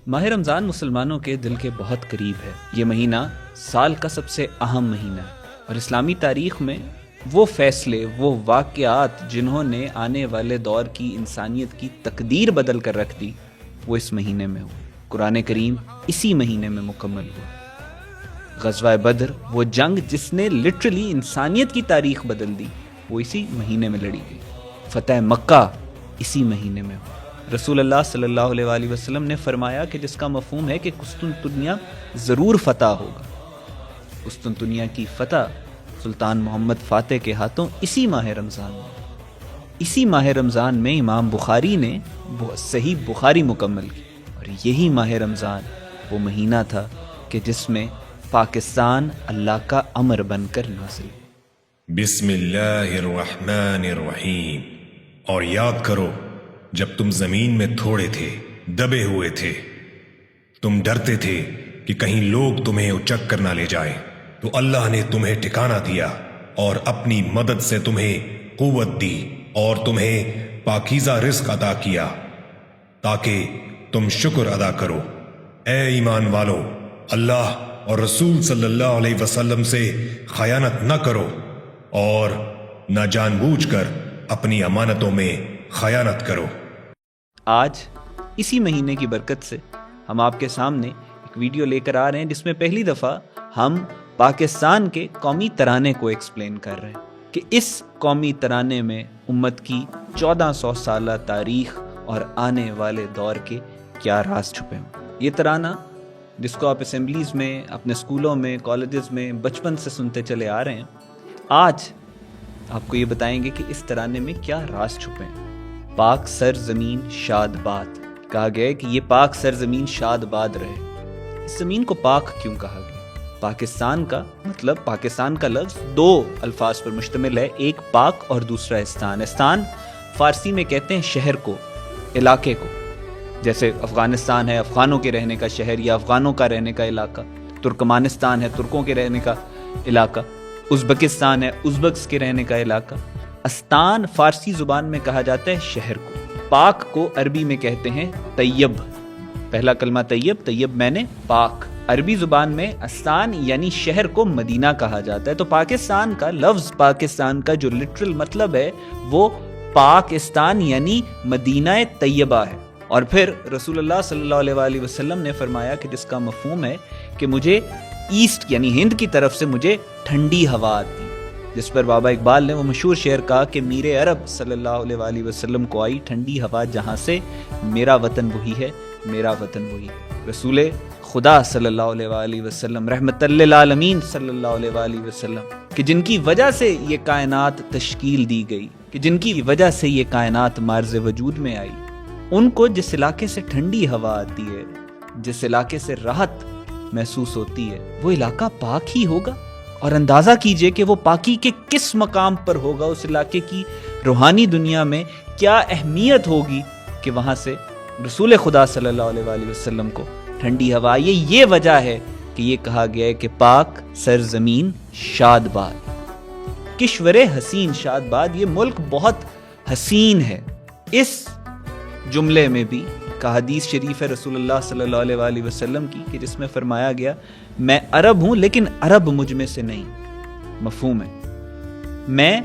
ماہ رمضان مسلمانوں کے دل کے بہت قریب ہے۔ یہ مہینہ سال کا سب سے اہم مہینہ ہے اور اسلامی تاریخ میں وہ فیصلے، وہ واقعات جنہوں نے آنے والے دور کی انسانیت کی تقدیر بدل کر رکھ دی، وہ اس مہینے میں ہوئے۔ قرآن کریم اسی مہینے میں مکمل ہوا۔ غزوہ بدر، وہ جنگ جس نے لٹرلی انسانیت کی تاریخ بدل دی، وہ اسی مہینے میں لڑی گئی۔ فتح مکہ اسی مہینے میں ہوا۔ رسول اللہ صلی اللہ علیہ وآلہ وسلم نے فرمایا کہ جس کا مفہوم ہے کہ قسطنطنیہ ضرور فتح ہوگا، قسطنطنیہ کی فتح سلطان محمد فاتح کے ہاتھوں اسی ماہ رمضان میں، اسی ماہ رمضان میں امام بخاری نے صحیح بخاری مکمل کی۔ اور یہی ماہ رمضان وہ مہینہ تھا کہ جس میں پاکستان اللہ کا امر بن کر نازل۔ بسم اللہ الرحمن الرحیم۔ اور یاد کرو جب تم زمین میں تھوڑے تھے، دبے ہوئے تھے، تم ڈرتے تھے کہ کہیں لوگ تمہیں اچک کر نہ لے جائیں، تو اللہ نے تمہیں ٹھکانہ دیا اور اپنی مدد سے تمہیں قوت دی اور تمہیں پاکیزہ رزق عطا کیا تاکہ تم شکر ادا کرو۔ اے ایمان والو، اللہ اور رسول صلی اللہ علیہ وسلم سے خیانت نہ کرو اور نہ جان بوجھ کر اپنی امانتوں میں خیانت کرو۔ آج اسی مہینے کی برکت سے ہم آپ کے سامنے ایک ویڈیو لے کر آ رہے ہیں جس میں پہلی دفعہ ہم پاکستان کے قومی ترانے کو ایکسپلین کر رہے ہیں کہ اس قومی ترانے میں امت کی 1400 سالہ تاریخ اور آنے والے دور کے کیا راز چھپے ہیں۔ یہ ترانہ جس کو آپ اسمبلیز میں، اپنے اسکولوں میں، کالجز میں بچپن سے سنتے چلے آ رہے ہیں، آج آپ کو یہ بتائیں گے کہ اس ترانے میں کیا راز چھپے ہیں۔ پاک سرزمین شاد باد، کہا گیا ہے کہ یہ پاک سرزمین شاد باد رہے۔ اس زمین کو پاک کیوں کہا گیا؟ پاکستان کا مطلب، پاکستان کا لفظ دو الفاظ پر مشتمل ہے، ایک پاک اور دوسرا استان۔ استان فارسی میں کہتے ہیں شہر کو، علاقے کو، جیسے افغانستان ہے افغانوں کے رہنے کا شہر یا افغانوں کا رہنے کا علاقہ، ترکمانستان ہے ترکوں کے رہنے کا علاقہ، ازبکستان ہے ازبکس کے رہنے کا علاقہ۔ استان فارسی زبان میں کہا جاتا ہے شہر کو۔ پاک کو عربی میں کہتے ہیں طیب، پہلا کلمہ طیب، طیب میں نے پاک۔ عربی زبان میں استان یعنی شہر کو مدینہ کہا جاتا ہے۔ تو پاکستان کا لفظ، پاکستان کا جو لٹرل مطلب ہے وہ پاکستان یعنی مدینہ طیبہ ہے۔ اور پھر رسول اللہ صلی اللہ علیہ وآلہ وسلم نے فرمایا کہ جس کا مفہوم ہے کہ مجھے ایسٹ یعنی ہند کی طرف سے مجھے ٹھنڈی ہوا آتی، جس پر بابا اقبال نے وہ مشہور شعر کہا کہ میرے عرب صلی اللہ علیہ وآلہ وسلم کو آئی ٹھنڈی ہوا جہاں سے، میرا وطن وہی ہے، میرا وطن وہی ہے۔ رسول خدا صلی اللہ علیہ وآلہ وسلم، رحمت للعالمین صلی اللہ علیہ وآلہ وسلم، کہ جن کی وجہ سے یہ کائنات تشکیل دی گئی، کہ جن کی وجہ سے یہ کائنات معرض وجود میں آئی، ان کو جس علاقے سے ٹھنڈی ہوا آتی ہے، جس علاقے سے راحت محسوس ہوتی ہے، وہ علاقہ پاک ہی ہوگا۔ اور اندازہ کیجئے کہ وہ پاکی کے کس مقام پر ہوگا، اس علاقے کی روحانی دنیا میں کیا اہمیت ہوگی کہ وہاں سے رسول خدا صلی اللہ علیہ وآلہ وسلم کو ٹھنڈی ہوا آئی۔ یہ وجہ ہے کہ یہ کہا گیا ہے کہ پاک سرزمین شاد باد، کشور حسین شاد باد، یہ ملک بہت حسین ہے۔ اس جملے میں بھی کا حدیث شریف ہے رسول اللہ صلی اللہ علیہ وآلہ وسلم کی کہ جس میں فرمایا گیا میں عرب ہوں لیکن عرب مجھ میں سے نہیں۔ مفہوم ہے میں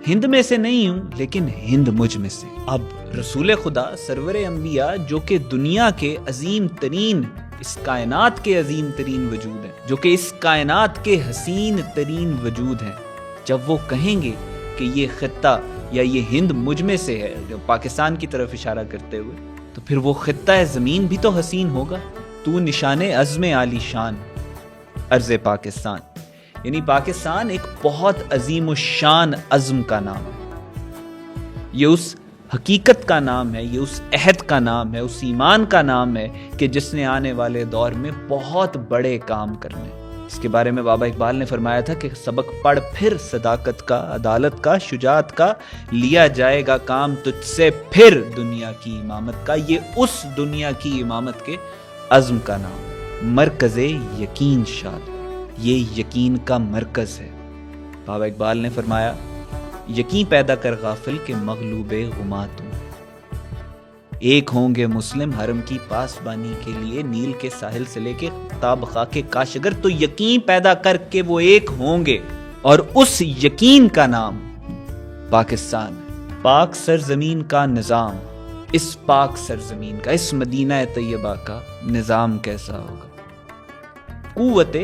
ہند میں سے نہیں ہوں لیکن ہند مجھ میں سے۔ اب رسول خدا سرور انبیاء جو کہ دنیا کے عظیم ترین، اس کائنات کے عظیم ترین وجود ہیں، جو کہ اس کائنات کے حسین ترین وجود ہیں، جب وہ کہیں گے کہ یہ خطہ یا یہ ہند مجھ میں سے ہے، جو پاکستان کی طرف اشارہ کرتے ہوئے، تو پھر وہ خطہ زمین بھی تو حسین ہوگا۔ تو نشان عزم عالی شان ارض پاکستان، یعنی پاکستان ایک بہت عظیم الشان عزم کا نام ہے۔ یہ اس حقیقت کا نام ہے، یہ اس عہد کا نام ہے، اس ایمان کا نام ہے کہ جس نے آنے والے دور میں بہت بڑے کام کرنے۔ اس کے بارے میں بابا اقبال نے فرمایا تھا کہ سبق پڑھ پھر صداقت کا، عدالت کا، شجاعت کا، لیا جائے گا کام تجھ سے پھر دنیا کی امامت کا۔ یہ اس دنیا کی امامت کے عزم کا نام ہے۔ مرکز یقین شاد، یہ یقین کا مرکز ہے۔ بابا اقبال نے فرمایا یقین پیدا کر غافل کے مغلوب غماتوں، ایک ہوں گے مسلم حرم کی پاسبانی کے لیے، نیل کے ساحل سے لے کے تاب خاک کاش، اگر تو یقین پیدا کر کے وہ ایک ہوں گے، اور اس یقین کا نام پاکستان ہے۔ پاک سرزمین کا نظام، اس پاک سرزمین کا، اس مدینہ طیبہ کا نظام کیسا ہوگا؟ قوت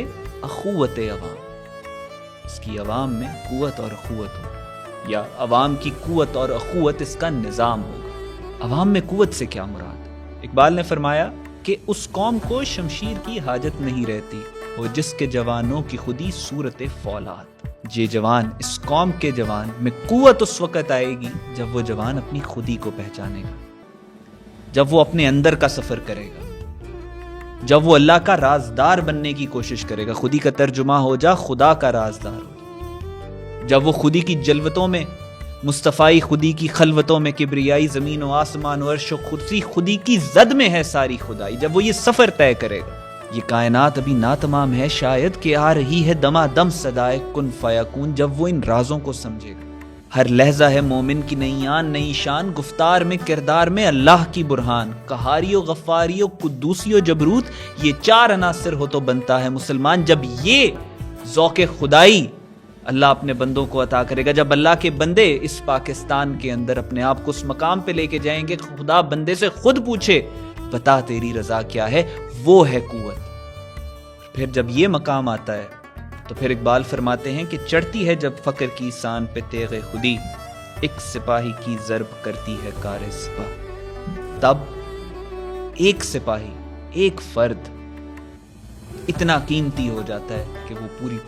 اخوت عوام، اس کی عوام میں قوت اور اخوت ہوگی، یا عوام کی قوت اور اخوت اس کا نظام ہوگا۔ عوام میں قوت سے کیا مراد؟ اقبال نے فرمایا کہ اس قوم کو شمشیر کی حاجت نہیں رہتی، وہ جس کے جوانوں کی خودی صورت فولاد۔ یہ جوان، اس قوم کے جوان میں قوت اس وقت آئے گی جب وہ جوان اپنی خودی کو پہچانے گا، جب وہ اپنے اندر کا سفر کرے گا، جب وہ اللہ کا رازدار بننے کی کوشش کرے گا۔ خودی کا ترجمہ ہو جا خدا کا رازدار ہو جا۔ جب وہ خودی کی جلوتوں میں، مصطفی خودی کی خلوتوں میں، کبریائی زمین و آسمان و عرش و کرسی خودی کی زد میں ہے ساری خدائی، جب وہ یہ سفر طے کرے گا۔ یہ کائنات ابھی ناتمام ہے شاید کہ آ رہی ہے دما دم صدائے کن فیکون، جب وہ ان رازوں کو سمجھے گا۔ ہر لہجہ ہے مومن کی نئی آن نئی شان، گفتار میں کردار میں اللہ کی برہان، قہاری و غفاری و قدوسی و جبروت، یہ چار عناصر ہو تو بنتا ہے مسلمان۔ جب یہ ذوق خدائی اللہ اپنے بندوں کو عطا کرے گا، جب اللہ کے بندے اس پاکستان کے اندر اپنے آپ کو اس مقام پہ لے کے جائیں گے، خدا بندے سے خود پوچھے بتا تیری رضا کیا ہے، وہ ہے قوت۔ پھر جب یہ مقام آتا ہے تو پھر اقبال فرماتے ہیں کہ چڑھتی ہے جب فقر کی سان پہ تیغ خودی، ایک سپاہی کی ضرب کرتی ہے کار سپاہ۔ تب ایک سپاہی، ایک فرد اتنا قیمتی ہو جاتا ہے کہ وہ پوری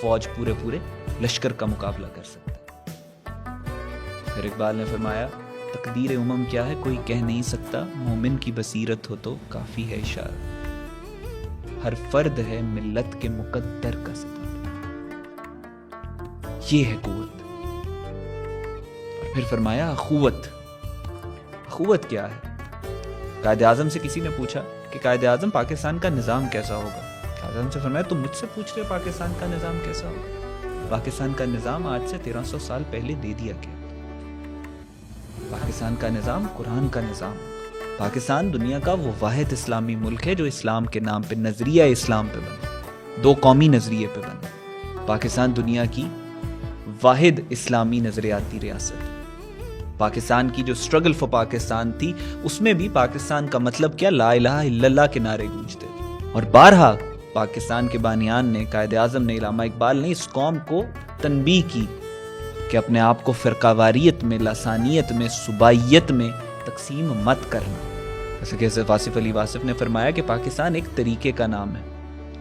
فوج، پورے لشکر کا مقابلہ کر سکتا ہے۔ پھر اقبال نے فرمایا تقدیر امم کیا ہے کوئی کہہ نہیں سکتا، مومن کی بصیرت ہو تو کافی ہے اشارہ، ہر فرد ہے ملت کے مقدر کا ستارہ۔ یہ ہے قوت۔ اور پھر فرمایا اخوت۔ اخوت کیا ہے؟ قائد اعظم سے کسی نے پوچھا کہ قائد اعظم پاکستان کا نظام کیسا ہوگا؟ قائد اعظم سے فرمایا تم مجھ سے پوچھ رہے پاکستان کا نظام کیسا ہوگا؟ پاکستان کا نظام آج سے 1300 سال پہلے دے دیا گیا۔ پاکستان کا نظام قرآن کا نظام ہوگا۔ پاکستان دنیا کا وہ واحد اسلامی ملک ہے جو اسلام کے نام پہ، نظریہ اسلام پہ بنا، دو قومی نظریے پہ بنا۔ پاکستان دنیا کی واحد اسلامی نظریاتی ریاست۔ پاکستان کی جو سٹرگل فار پاکستان تھی، اس میں بھی پاکستان کا مطلب کیا؟ لا الہ الا اللہ کے نعرے گونجتے تھے۔ اور بارہا پاکستان کے بانیان نے، قائد اعظم نے، علامہ اقبال نے اس قوم کو تنبیہ کی کہ اپنے آپ کو فرقہ واریت میں، لسانیت میں، صوبائیت میں تقسیم مت کرنا۔ جیسے کہ واصف علی واصف نے فرمایا کہ پاکستان ایک طریقے کا نام ہے،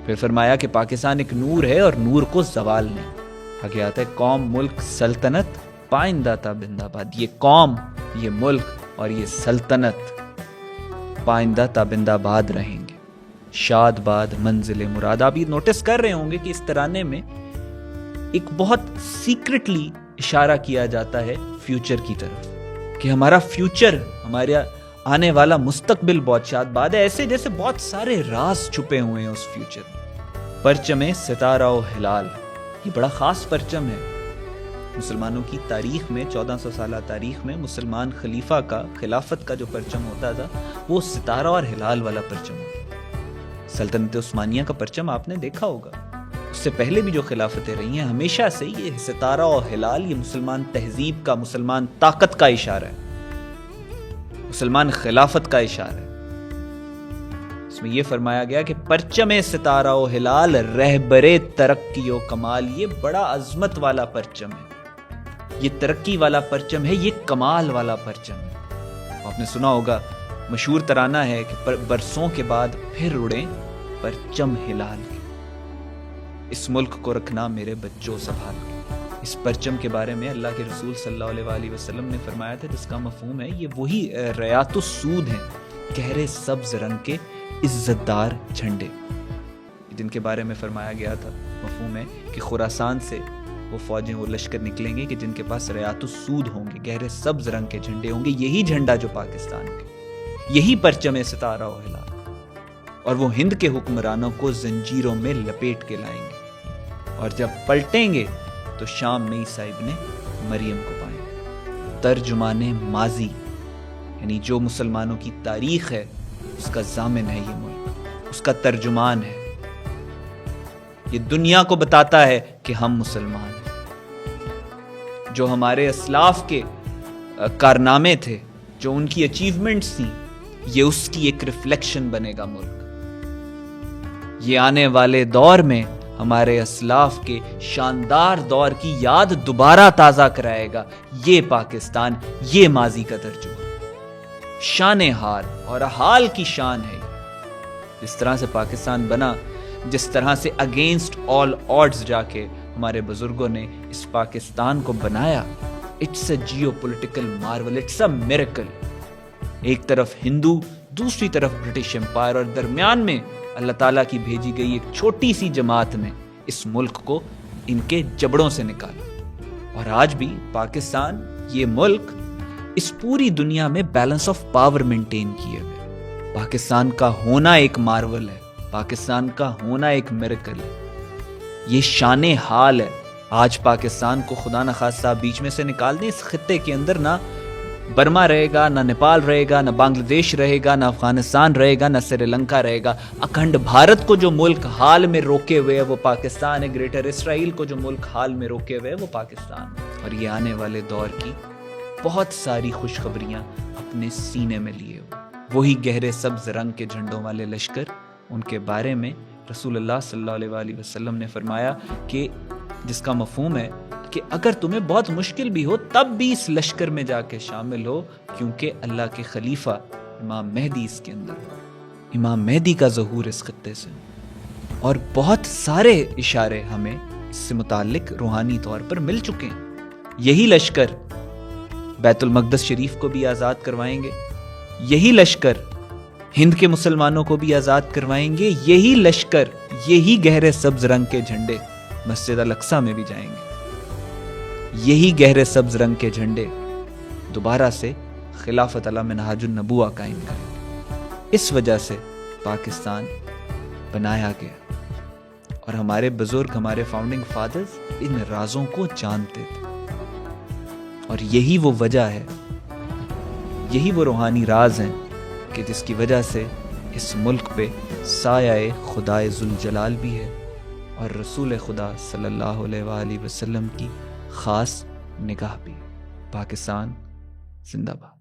پھر فرمایا کہ پاکستان ایک نور ہے اور نور کو زوال نہیں۔ آگے آتا ہے قوم، ملک، سلطنت پائندہ تا بندہ باد۔ یہ قوم، یہ ملک اور یہ سلطنت پائندہ تا بندہ باد رہیں گے، شاد باد منزل مراد۔ آپ یہ نوٹس کر رہے ہوں گے کہ اس ترانے میں ایک بہت سیکرٹلی اشارہ کیا جاتا ہے فیوچر کی طرف، کہ ہمارا فیوچر، ہمارا آنے والا مستقبل بہت شاد باد ہے، ایسے جیسے بہت سارے راز چھپے ہوئے ہیں اس فیوچر میں۔ پرچم ستارہ و ہلال، یہ بڑا خاص پرچم ہے مسلمانوں کی تاریخ میں، 1400 سالہ تاریخ میں مسلمان خلیفہ کا، خلافت کا جو پرچم ہوتا تھا وہ ستارہ اور ہلال والا پرچم ہوتا تھا۔ سلطنت عثمانیہ کا پرچم آپ نے دیکھا ہوگا، اس سے پہلے بھی جو خلافتیں رہی ہیں، ہمیشہ سے یہ ستارہ اور ہلال یہ مسلمان تہذیب کا، مسلمان طاقت کا اشارہ ہے، مسلمان خلافت کا اشارہ ہے۔ اس میں یہ فرمایا گیا کہ پرچم ستارہ و ہلال رہبر ترقی و کمال، یہ بڑا عظمت والا پرچم ہے، یہ ترقی والا پرچم ہے، یہ کمال والا پرچم ہے۔ آپ نے سنا ہوگا مشہور ترانہ ہے کہ برسوں کے بعد پھر اڑیں پرچم ہلال کے، اس ملک کو رکھنا میرے بچوں سنبھال کے۔ اس پرچم کے بارے میں اللہ کے رسول صلی اللہ علیہ وآلہ وسلم نے فرمایا تھا، جس کا مفہوم ہے یہ وہی ریات السود ہیں، گہرے سبز رنگ کے عزت دار جھنڈے، جن کے بارے میں فرمایا گیا تھا، مفہوم ہے کہ خراسان سے وہ فوجیں، وہ لشکر نکلیں گے کہ جن کے پاس ریات السود ہوں گے، گہرے سبز رنگ کے جھنڈے ہوں گے، یہی جھنڈا جو پاکستان کے، یہی پرچم ستارہ و ہلال، اور وہ ہند کے حکمرانوں کو زنجیروں میں لپیٹ کے لائیں گے، اور جب پلٹیں گے تو شام میں عیسیٰ ابن مریم کو پائیں گے۔ ترجمان ماضی یعنی جو مسلمانوں کی تاریخ ہے اس کا ضامن ہے یہ ملک، اس کا ترجمان ہے، یہ دنیا کو بتاتا ہے کہ ہم مسلمان ہیں۔ جو ہمارے اسلاف کے کارنامے تھے، جو ان کی اچیومنٹس تھیں، یہ اس کی ایک ریفلیکشن بنے گا ملک۔ یہ آنے والے دور میں ہمارے اسلاف کے شاندار دور کی یاد دوبارہ تازہ کرائے گا یہ پاکستان، یہ ماضی کا ترجمہ، شان حال اور حال کی شان ہے۔ جس طرح سے پاکستان بنا، جس طرح سے اگینسٹ آل آڈز جا کے ہمارے بزرگوں نے اس پاکستان کو بنایا، it's a geopolitical marvel, it's a miracle. ایک طرف ہندو، دوسری طرف برٹش امپائر، اور درمیان میں اللہ تعالیٰ کی بھیجی گئی ایک چھوٹی سی جماعت نے اس ملک کو ان کے جبڑوں سے نکالا۔ اور آج بھی پاکستان، یہ ملک، اس پوری دنیا میں بیلنس آف پاور مینٹین کیے ہوئے۔ پاکستان کا ہونا ایک مارول ہے، پاکستان کا ہونا ایک میریکل ہے، یہ شان حال ہے۔ آج پاکستان کو خدا نخواستہ بیچ میں سے نکال دیں، اس خطے کے اندر نہ برما رہے گا، نہ نیپال رہے گا، نہ بنگلہ دیش رہے گا، نہ افغانستان رہے گا، نہ سری لنکا رہے گا۔ اکھنڈ بھارت کو جو ملک حال میں روکے ہوئے ہے وہ پاکستان ہے، گریٹر اسرائیل کو جو ملک حال میں روکے ہوئے ہے وہ پاکستان ہے۔ اور یہ آنے والے دور کی بہت ساری خوشخبریاں اپنے سینے میں لیے ہوئے، وہی گہرے سبز رنگ کے جھنڈوں والے لشکر، ان کے بارے میں رسول اللہ صلی اللہ علیہ وآلہ وسلم نے فرمایا کہ جس کا مفہوم ہے کہ اگر تمہیں بہت مشکل بھی ہو تب بھی اس لشکر میں جا کے شامل ہو، کیونکہ اللہ کے خلیفہ امام مہدی اس کے اندر ہو۔ امام مہدی کا ظہور اس خطے سے، اور بہت سارے اشارے ہمیں اس سے متعلق روحانی طور پر مل چکے ہیں۔ یہی لشکر بیت المقدس شریف کو بھی آزاد کروائیں گے، یہی لشکر ہند کے مسلمانوں کو بھی آزاد کروائیں گے، یہی لشکر، یہی گہرے سبز رنگ کے جھنڈے مسجد الاقصی میں بھی جائیں گے، یہی گہرے سبز رنگ کے جھنڈے دوبارہ سے خلافت علی منہاج النبوہ قائم کریں گے۔ اس وجہ سے پاکستان بنایا گیا، اور ہمارے بزرگ، ہمارے فاؤنڈنگ فادرز ان رازوں کو جانتے تھے، اور یہی وہ وجہ ہے، یہی وہ روحانی راز ہیں کہ جس کی وجہ سے اس ملک پہ سایہ خدائے ذوالجلال بھی ہے، اور رسول خدا صلی اللہ علیہ وآلہ وسلم کی خاص نگاہ بھی۔ پاکستان زندہ باد۔